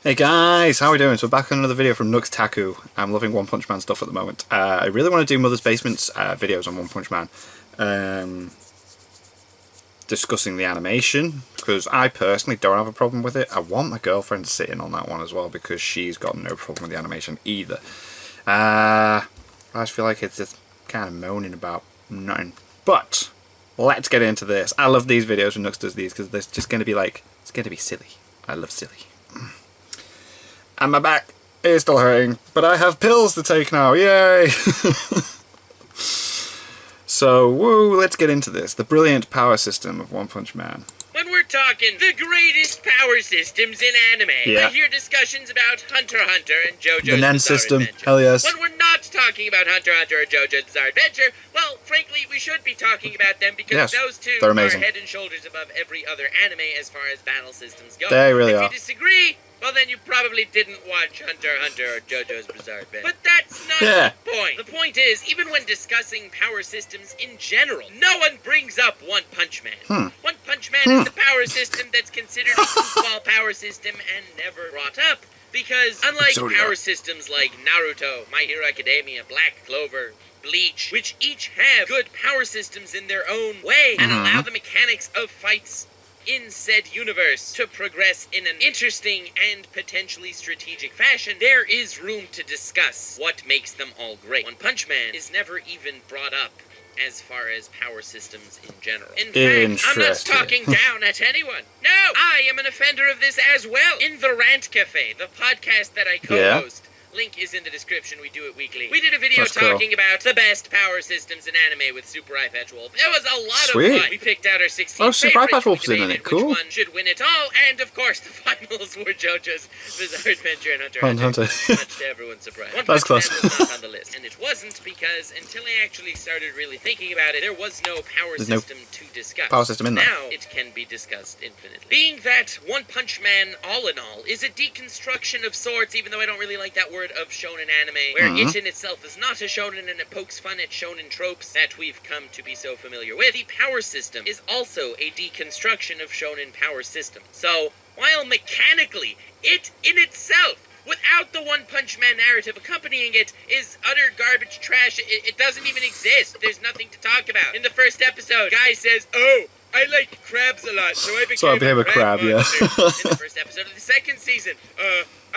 Hey guys, how are we doing? So we're back on another video from Nux Taku. I'm loving One Punch Man stuff at the moment. I really want to do Mother's Basement's videos on One Punch Man. Discussing the animation, because I personally don't have a problem with it. I want my girlfriend to sit in on that one as well, because she's got no problem with the animation either. I just feel like it's just kind of moaning about nothing. But, let's get into this. I love these videos when Nux does these, because they're just going to be like, it's going to be silly. I love silly. And my back is still hurting, but I have pills to take now, yay! So, woo, let's get into this. The brilliant power system of One Punch Man. When we're talking the greatest power systems in anime, yeah. I hear discussions about Hunter x Hunter and JoJo's the Nen Bizarre system, Adventure. hell yes. When we're not talking about Hunter x Hunter or JoJo's Bizarre Adventure, well, frankly, we should be talking about them because those two are head and shoulders above every other anime as far as battle systems go. They really are. If you disagree, well then you probably didn't watch Hunter x Hunter or JoJo's Bizarre Adventure. But that's not the point. The point is, even when discussing power systems in general, no one brings up One Punch Man. One Punch Man is the power system that's considered a football power system and never brought up. Because unlike power systems like Naruto, My Hero Academia, Black Clover, Bleach, which each have good power systems in their own way and allow the mechanics of fights in said universe to progress in an interesting and potentially strategic fashion, there is room to discuss what makes them all great. One Punch Man is never even brought up as far as power systems in general. In fact, I'm not talking down at anyone. No, I am an offender of this as well. In the Rant Cafe, the podcast that I co-host, link is in the description, we do it weekly. We did a video talking about the best power systems in anime with Super Eye Patch Wolf. It was a lot of fun. We picked out our 16 Super Eye Patch Wolf's in it, cool. Which one should win it all, and of course the finals were JoJo's Bizarre Adventure and Hunter x Hunter. Much to everyone's surprise. One Punch Man was not on the list, and it wasn't because until I actually started really thinking about it, there was no power system to discuss. Power system in there. Now it can be discussed infinitely. Being that One Punch Man, all in all, is a deconstruction of sorts, even though I don't really like that word, of shonen anime, where it in itself is not a shonen and it pokes fun at shonen tropes that we've come to be so familiar with. The power system is also a deconstruction of shonen power system. So, while mechanically, it in itself, without the One Punch Man narrative accompanying it, is utter garbage trash, it doesn't even exist. There's nothing to talk about. In the first episode, guy says, "Oh, I like crabs a lot, so I became a crab monster." In the first episode of the second season,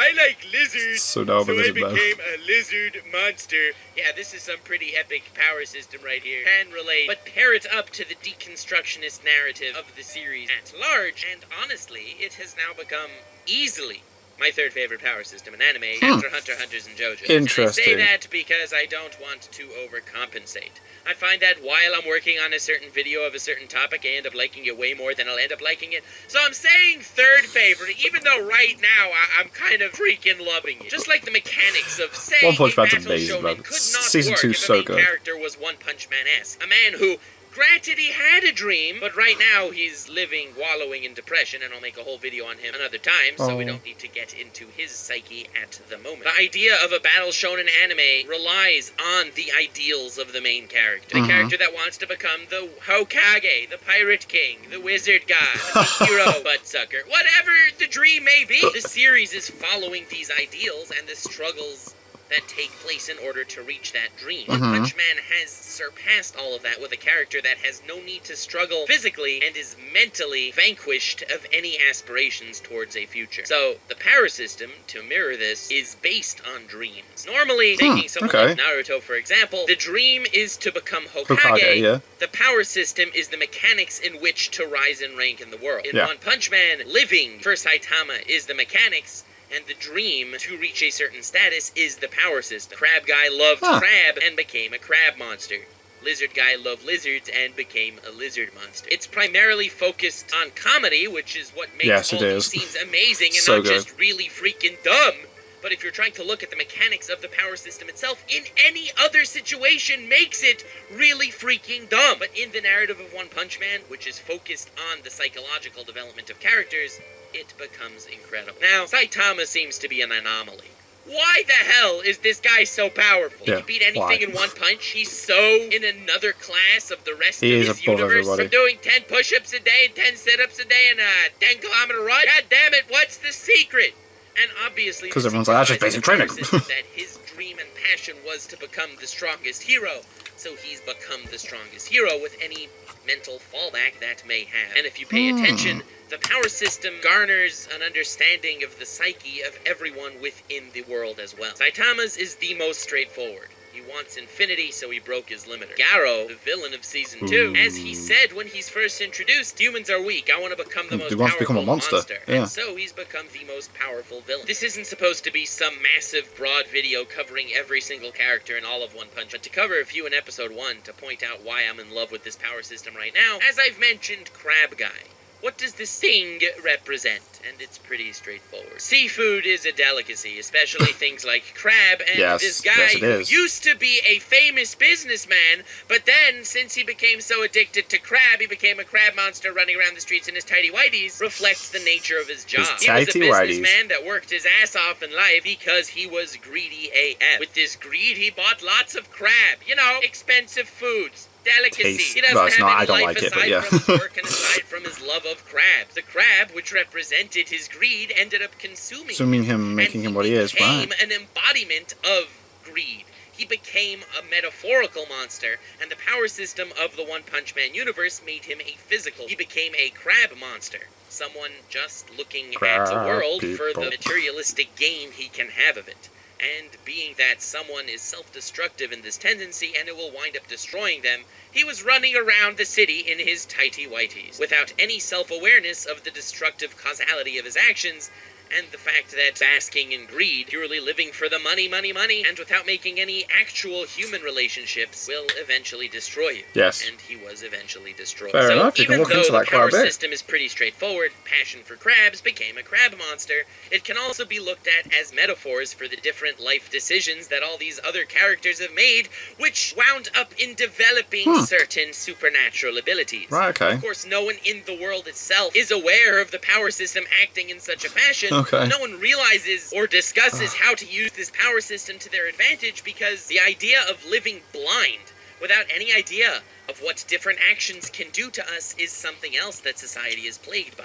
I like lizards, so I became a lizard monster. Yeah, this is some pretty epic power system right here. Can relate, but pair it up to the deconstructionist narrative of the series at large, and honestly, it has now become easily my third favorite power system in anime after Hunter x Hunter's and JoJo's. Interesting. And I say that because I don't want to overcompensate. I find that while I'm working on a certain video of a certain topic, I end up liking it way more than I'll end up liking it. So I'm saying third favorite, even though right now I'm kind of freaking loving it. Just like the mechanics of, say, One Punch Man's a battle amazing, shonen bro. could not Season work 2 if so the main good. character was One Punch Man-esque. A man who, granted, he had a dream, but right now he's living, wallowing in depression, and I'll make a whole video on him another time, so we don't need to get into his psyche at the moment. The idea of a battle shonen anime relies on the ideals of the main character. The character that wants to become the Hokage, the Pirate King, the Wizard God, the hero, butt-sucker, whatever the dream may be. The series is following these ideals and the struggles that take place in order to reach that dream. One Punch Man has surpassed all of that with a character that has no need to struggle physically and is mentally vanquished of any aspirations towards a future. So, the power system, to mirror this, is based on dreams. Normally, taking someone like Naruto, for example, the dream is to become Hokage. The power system is the mechanics in which to rise in rank in the world. In One Punch Man, living for Saitama is the mechanics, and the dream to reach a certain status is the power system. Crab Guy loved crab and became a crab monster. Lizard Guy loved lizards and became a lizard monster. It's primarily focused on comedy, which is what makes all these scenes amazing and not just really freaking dumb. But if you're trying to look at the mechanics of the power system itself, in any other situation makes it really freaking dumb. But in the narrative of One Punch Man, which is focused on the psychological development of characters, it becomes incredible. Now, Saitama seems to be an anomaly. Why the hell is this guy so powerful? He can beat anything in one punch. He's so in another class of the rest of his universe. From doing 10 push-ups a day, 10 sit-ups a day, and a 10-kilometer run. God damn it, what's the secret? And obviously, 'Cause everyone's like, "That's just basic training." that his dream and passion was to become the strongest hero. So he's become the strongest hero with any mental fallback that may have. And if you pay attention, the power system garners an understanding of the psyche of everyone within the world as well. Saitama's is the most straightforward. He wants infinity, so he broke his limiter. Garo, the villain of Season 2, as he said when he's first introduced, humans are weak, I want to become the most wants to powerful become a monster. Yeah. And so he's become the most powerful villain. This isn't supposed to be some massive, broad video covering every single character in all of One Punch, but to cover a few in Episode 1 to point out why I'm in love with this power system right now, as I've mentioned, Crab Guy. What does this thing represent? And it's pretty straightforward. Seafood is a delicacy, especially things like crab, and this guy who used to be a famous businessman, but then, since he became so addicted to crab, he became a crab monster running around the streets in his tighty whities, reflects the nature of his job. He was a businessman that worked his ass off in life because he was greedy AF. With this greed, he bought lots of crab. You know, expensive foods. Delicacy. He doesn't have any life aside from his work and aside from his love of crabs. The crab, which represented his greed, ended up consuming him, making him what he is. Became an embodiment of greed. He became a metaphorical monster, and the power system of the One Punch Man universe made him a physical. He became a crab monster. Someone just looking at the world for the materialistic gain he can have of it. And being that someone is self-destructive in this tendency and it will wind up destroying them, he was running around the city in his tighty whities, without any self-awareness of the destructive causality of his actions, and the fact that basking in greed, purely living for the money, and without making any actual human relationships, will eventually destroy you. Yes. And he was eventually destroyed. Fair enough. Even though the power system is pretty straightforward, passion for crabs became a crab monster, it can also be looked at as metaphors for the different life decisions that all these other characters have made, which wound up in developing certain supernatural abilities. Right, okay. Of course, no one in the world itself is aware of the power system acting in such a fashion. Okay. No one realizes or discusses how to use this power system to their advantage because the idea of living blind without any idea of what different actions can do to us is something else that society is plagued by.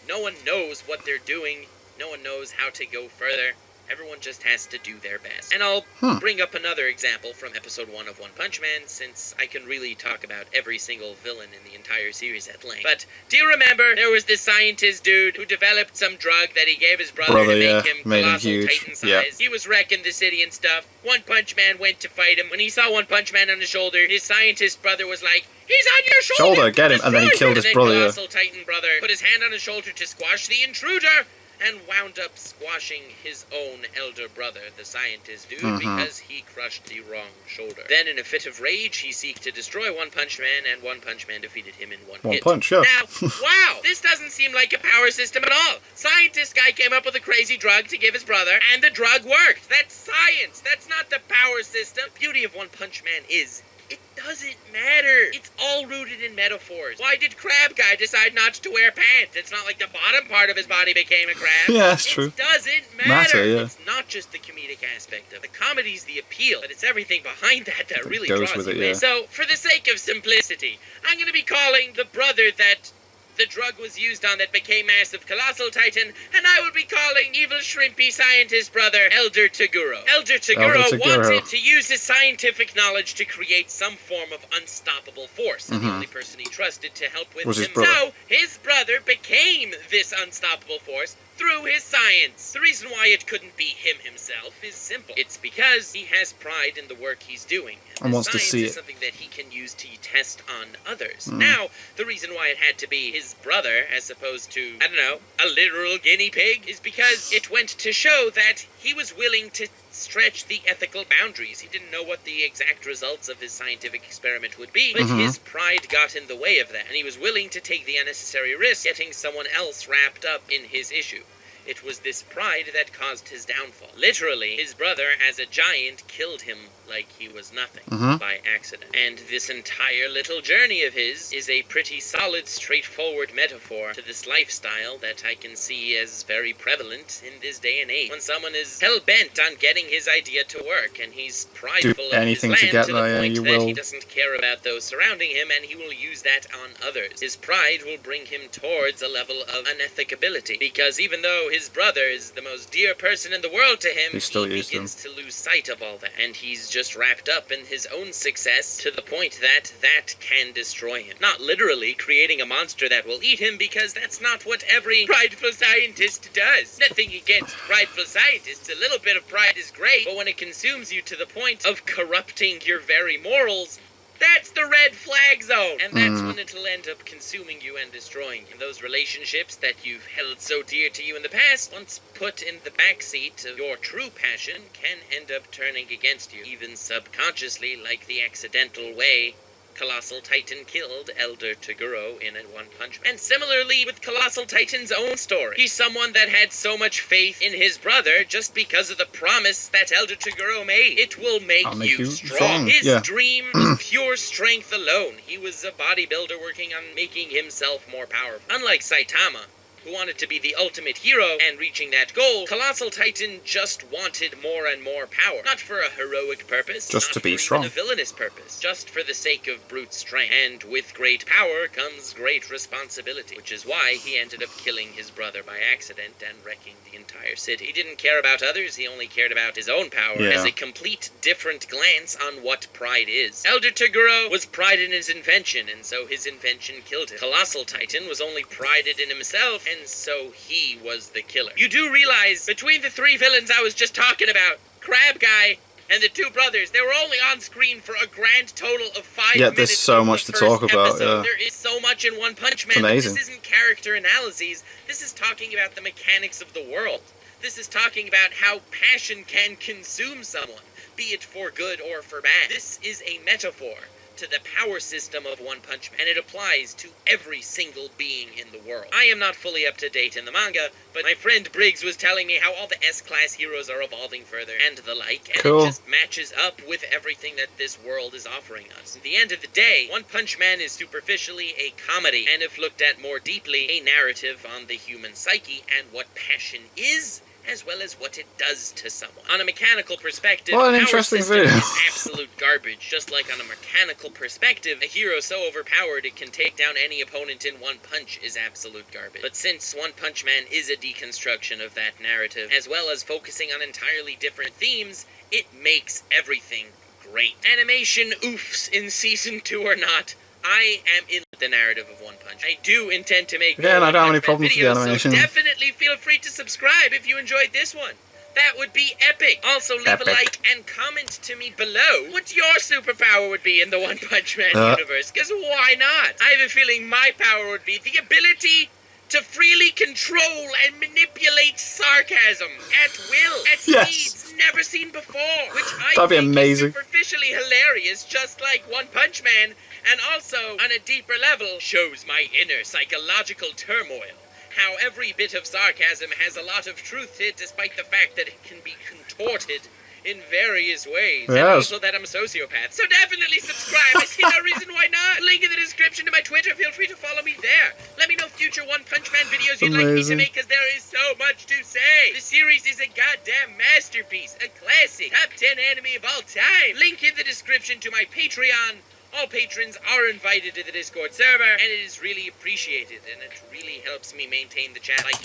No one knows what they're doing. No one knows how to go further. Everyone just has to do their best. And I'll bring up another example from Episode 1 of One Punch Man, since I can really talk about every single villain in the entire series at length. But do you remember there was this scientist dude who developed some drug that he gave his brother to make him colossal titan size? Yep. He was wrecking the city and stuff. One Punch Man went to fight him. When he saw One Punch Man on his shoulder, his scientist brother was like, "He's on your shoulder! Get him!" And then he killed his brother. And then colossal titan brother put his hand on his shoulder to squash the intruder, and wound up squashing his own elder brother, the scientist dude, because he crushed the wrong shoulder. Then, in a fit of rage, he seeked to destroy One Punch Man, and One Punch Man defeated him in one hit. Punch, yeah. Now, wow, this doesn't seem like a power system at all. Scientist guy came up with a crazy drug to give his brother, and the drug worked. That's science. That's not the power system. The beauty of One Punch Man is it doesn't matter. It's all rooted in metaphors. Why did Crab Guy decide not to wear pants? It's not like the bottom part of his body became a crab. Yeah, that's true. It doesn't matter. It's not just the comedic aspect of it. The comedy's the appeal, but it's everything behind that really draws you in. So, for the sake of simplicity, I'm going to be calling the brother that the drug was used on that became massive colossal titan, and I will be calling evil shrimpy scientist brother Elder Toguro. Elder Toguro wanted to use his scientific knowledge to create some form of unstoppable force, and the only person he trusted to help with him. So, his brother became this unstoppable force through his science. The reason why it couldn't be him himself is simple. It's because he has pride in the work he's doing. And wants to see it. Science is something that he can use to test on others. Now, the reason why it had to be his brother as opposed to, I don't know, a literal guinea pig is because it went to show that he was willing to stretch the ethical boundaries. He didn't know what the exact results of his scientific experiment would be, but his pride got in the way of that, and he was willing to take the unnecessary risk getting someone else wrapped up in his issue. It was this pride that caused his downfall. Literally, his brother, as a giant, killed him like he was nothing by accident. And this entire little journey of his is a pretty solid, straightforward metaphor to this lifestyle that I can see as very prevalent in this day and age. When someone is hell-bent on getting his idea to work, and he's prideful of his land to the point that he doesn't care about those surrounding him, and he will use that on others. His pride will bring him towards a level of unethicability, because even though his brother is the most dear person in the world to him, He still he used begins to lose sight of all that. And he's just wrapped up in his own success to the point that that can destroy him. Not literally creating a monster that will eat him, because that's not what every prideful scientist does. Nothing against prideful scientists. A little bit of pride is great, but when it consumes you to the point of corrupting your very morals, that's the red flag zone. And that's when it'll end up consuming you and destroying you. And those relationships that you've held so dear to you in the past, once put in the backseat of your true passion, can end up turning against you, even subconsciously, like the accidental way Colossal Titan killed Elder Toguro in a One Punch Man. And similarly with Colossal Titan's own story. He's someone that had so much faith in his brother just because of the promise that Elder Toguro made. It will make you strong. His dream was pure strength alone. He was a bodybuilder working on making himself more powerful. Unlike Saitama, who wanted to be the ultimate hero, and reaching that goal, Colossal Titan just wanted more and more power. Not for a heroic purpose, just to be strong, a villainous purpose, just for the sake of brute strength. And with great power comes great responsibility, which is why he ended up killing his brother by accident and wrecking the entire city. He didn't care about others, he only cared about his own power, as a complete different glance on what pride is. Elder Toguro was prided in his invention, and so his invention killed him. Colossal Titan was only prided in himself, and so he was the killer. You do realize, between the three villains I was just talking about, Crab Guy and the two brothers, they were only on screen for a grand total of 5 minutes. Yeah, there's so much to talk about. Yeah. There is so much in One Punch Man. It's amazing. This isn't character analyses. This is talking about the mechanics of the world. This is talking about how passion can consume someone, be it for good or for bad. This is a metaphor to the power system of One Punch Man, and it applies to every single being in the world. I am not fully up to date in the manga, but my friend Briggs was telling me how all the S-class heroes are evolving further and the like, and it just matches up with everything that this world is offering us. At the end of the day, One Punch Man is superficially a comedy, and if looked at more deeply, a narrative on the human psyche and what passion is, as well as what it does to someone. On a mechanical perspective, what an interesting video. Is absolute garbage. Just like on a mechanical perspective, a hero so overpowered it can take down any opponent in one punch is absolute garbage. But since One Punch Man is a deconstruction of that narrative, as well as focusing on entirely different themes, it makes everything great. Animation oofs in Season 2 or not, I am in the narrative of One Punch. I do intend to make more I don't have any problems videos, with the animation. so definitely feel free to subscribe if you enjoyed this one. That would be epic. Also, leave a like and comment to me below what your superpower would be in the One Punch Man universe, because why not? I have a feeling my power would be the ability to freely control and manipulate sarcasm at will, at speeds never seen before, which I think amazing. Is superficially hilarious, just like One Punch Man, and also, on a deeper level, shows my inner psychological turmoil. How every bit of sarcasm has a lot of truth to it, despite the fact that it can be contorted in various ways. And also that I'm a sociopath. So definitely subscribe. I see no reason why not. Link in the description to my Twitter. Feel free to follow me there. Let me know future One Punch Man videos you'd like me to make, because there is so much to say. The series is a goddamn masterpiece. A classic. Top 10 anime of all time. Link in the description to my Patreon. All patrons are invited to the Discord server, and it is really appreciated, and it really helps me maintain the channel. Like,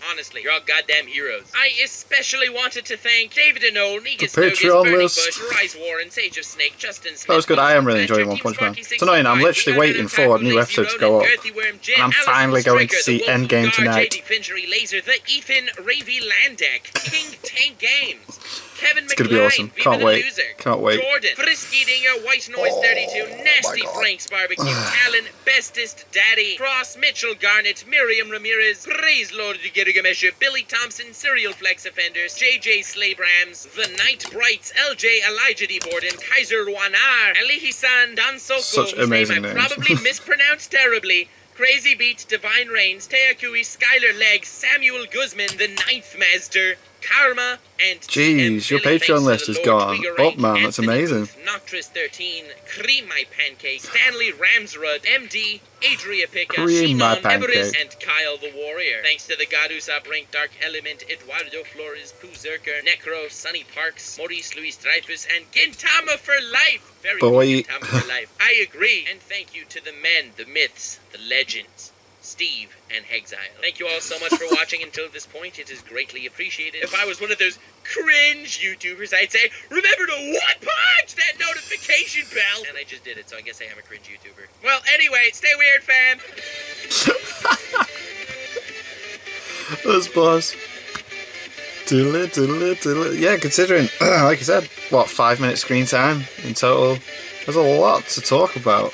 honestly, you're all goddamn heroes. I especially wanted to thank David Anole, Negus Nogus, Burning Bush, Rise Warren, Sage of Snake, Justin Smith. That was good. I am really enjoying One Punch Man. It's annoying. I'm literally waiting for a new episode to go up, and I'm finally going to see Endgame tonight. JD Finchery, Laser, the Ethan Ravy Landek, King Tank Games, Kevin It's going to be awesome. Can't wait. Can't wait. Jordan, Frisky Dinger, White Noise 32, Nasty Frank's Barbecue, Talon, Bestest Daddy, Cross, Mitchell Garnett, Miriam Ramirez, Praise Lord Gigamesha, Billy Thompson, Serial Flex Offenders, JJ Slabrams, The Night Brights, LJ Elijah D. Borden, Kaiser Wanar, Alihi-san, Dan Soko, Such amazing name I names. probably mispronounced terribly, Crazy Beat, Divine Reigns, Teakui, Skylar Legg, Samuel Guzman, The Ninth Master, Karma, and jeez, your Patreon list has gone up, man. That's amazing. Noctris 13, Cream My Pancake, Stanley Ramsrud, MD, Adria Pica, Cream My Shinon Pancake. Everest, and Kyle the Warrior. Thanks to the God Usopp Rank Dark Element, Eduardo Flores, Pooh Zerker, Necro, Sonny Parks, Maurice Luis Dreyfus, and Gintama for life. Very Boy. good Gintama for life. I agree. And thank you to the men, the myths, the legends, Steve, and Hexile. Thank you all so much for watching until this point. It is greatly appreciated. If I was one of those cringe YouTubers, I'd say, remember to punch that notification bell! And I just did it, so I guess I am a cringe YouTuber. Well, anyway, stay weird, fam! That's boss. Doodle it, doodle it, doodle it. Yeah, considering, like I said, what, 5 minutes screen time in total? There's a lot to talk about.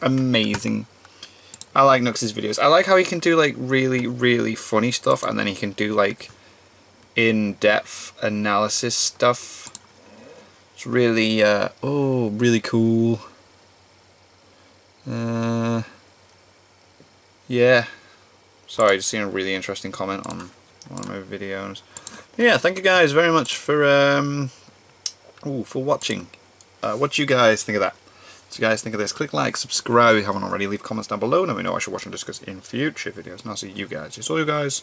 Amazing. I like Nux's videos. I like how he can do like really, really funny stuff, and then he can do like in-depth analysis stuff. It's really, oh, really cool. Yeah. Sorry, just seen a really interesting comment on one of my videos. Yeah, thank you guys very much for watching. What do you guys think of that? So guys, think of this. Click like, subscribe if you haven't already. Leave comments down below. Let me know what I should watch and discuss in future videos. And I'll see you guys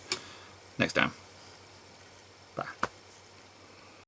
next time.